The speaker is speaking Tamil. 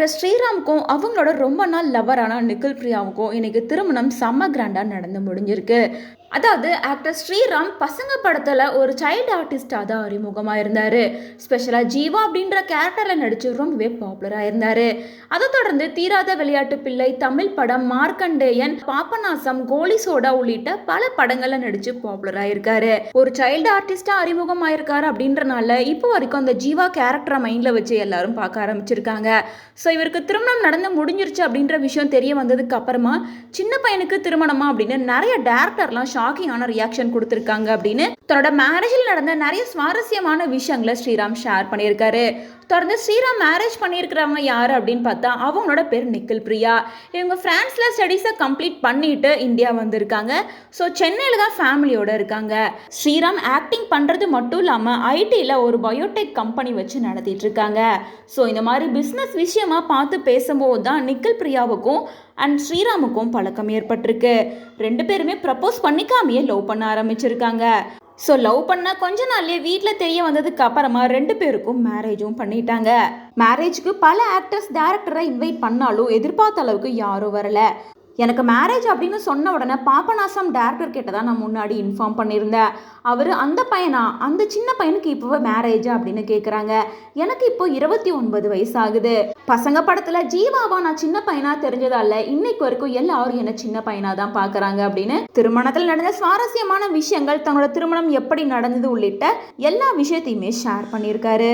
ஆக்டர் ஸ்ரீராமுக்கும் அவங்களோட ரொம்ப நாள் லவரான நிக்கில் பிரியாவுக்கும் இன்னைக்கு திருமணம் செம்ம கிராண்டா நடந்து முடிஞ்சிருக்கு. அதாவது ஆக்டர் ஸ்ரீராம் பசங்க படத்துல ஒரு சைல்டு ஆர்டிஸ்டா தான் அறிமுகமா இருந்தாரு. ஸ்பெஷலா ஜீவா அப்படின்ற கேரக்டர்ல நடிச்சு ரொம்பவே பாப்புலரா இருந்தாரு. அதை தொடர்ந்து தீராத விளையாட்டு பிள்ளை, தமிழ் படம், மார்க்கண்டேயன், பாபநாசம், கோலி சோடா உள்ளிட்ட பல படங்கள்ல நடிச்சு பாப்புலரா இருக்காரு. ஒரு சைல்டு ஆர்டிஸ்டா அறிமுகமாயிருக்காரு அப்படின்றனால இப்போ வரைக்கும் அந்த ஜீவா கேரக்டரை மைண்ட்ல வச்சு எல்லாரும் பார்க்க ஆரம்பிச்சிருக்காங்க. ஸோ இவருக்கு திருமணம் நடந்து முடிஞ்சிருச்சு அப்படின்ற விஷயம் தெரிய வந்ததுக்கு அப்புறமா சின்ன பையனுக்கு திருமணமா அப்படின்னு நிறைய டேரக்டர்லாம் ஷாக்கிங்கான ரியாக்ஷன் கொடுத்துருக்காங்க அப்படின்னு தன்னோட மேரேஜில் நடந்த நிறைய சுவாரஸ்யமான விஷயங்களை ஸ்ரீராம் ஷேர் பண்ணியிருக்காரு. தொடர்ந்து ஸ்ரீராம் மேரேஜ் பண்ணியிருக்கிறவங்க யார் அப்படின்னு பார்த்தா அவங்களோட பேர் நிக்கில் பிரியா. இவங்க ஃப்ரான்ஸில் ஸ்டடீஸை கம்ப்ளீட் பண்ணிட்டு இந்தியா வந்திருக்காங்க. ஸோ சென்னையில் தான் ஃபேமிலியோடு இருக்காங்க. ஸ்ரீராம் ஆக்டிங் பண்ணுறது மட்டும் இல்லாமல் ஐடியில் ஒரு பயோடெக் கம்பெனி வச்சு நடத்திட்டு இருக்காங்க. ஸோ இந்த மாதிரி பிஸ்னஸ் விஷயமா பார்த்து பேசும்போது தான் நிக்கில் பிரியாவுக்கும் அண்ட் ஸ்ரீராமுக்கும் பழக்கம் ஏற்பட்டிருக்கு. ரெண்டு பேருமே ப்ரப்போஸ் பண்ணிக்காமையே லவ் பண்ண ஆரம்பிச்சிருக்காங்க. ஸோ லவ் பண்ண கொஞ்ச நாள்லயே வீட்டில் தெரிய வந்ததுக்கு அப்புறமா ரெண்டு பேருக்கும் மேரேஜும் பண்ணிட்டாங்க. மேரேஜுக்கு பல ஆக்டர்ஸ் டேரக்டரை இன்வைட் பண்ணாலும் எதிர்பார்த்த அளவுக்கு யாரும் வரல. எனக்கு மேரேஜ் அப்படின்னு சொன்ன உடனே பாபநாசம் டேரக்டர் கிட்ட தான் நான் முன்னாடி இன்ஃபார்ம் பண்ணியிருந்தேன். அவர் அந்த பையனா, அந்த சின்ன பையனுக்கு இப்போ மேரேஜ் அப்படின்னு கேட்குறாங்க. எனக்கு இப்போ 29 வயசு ஆகுது. பசங்க படத்தில் ஜீவாவா நான் சின்ன பையனா தெரிஞ்சதால இன்னைக்கு வரைக்கும் எல்லாரும் என்ன சின்ன பையனா தான் பார்க்குறாங்க அப்படின்னு திருமணத்தில் நடந்த சுவாரஸ்யமான விஷயங்கள், தன்னோட திருமணம் எப்படி நடந்தது உள்ளிட்ட எல்லா விஷயத்தையுமே ஷேர் பண்ணியிருக்காரு.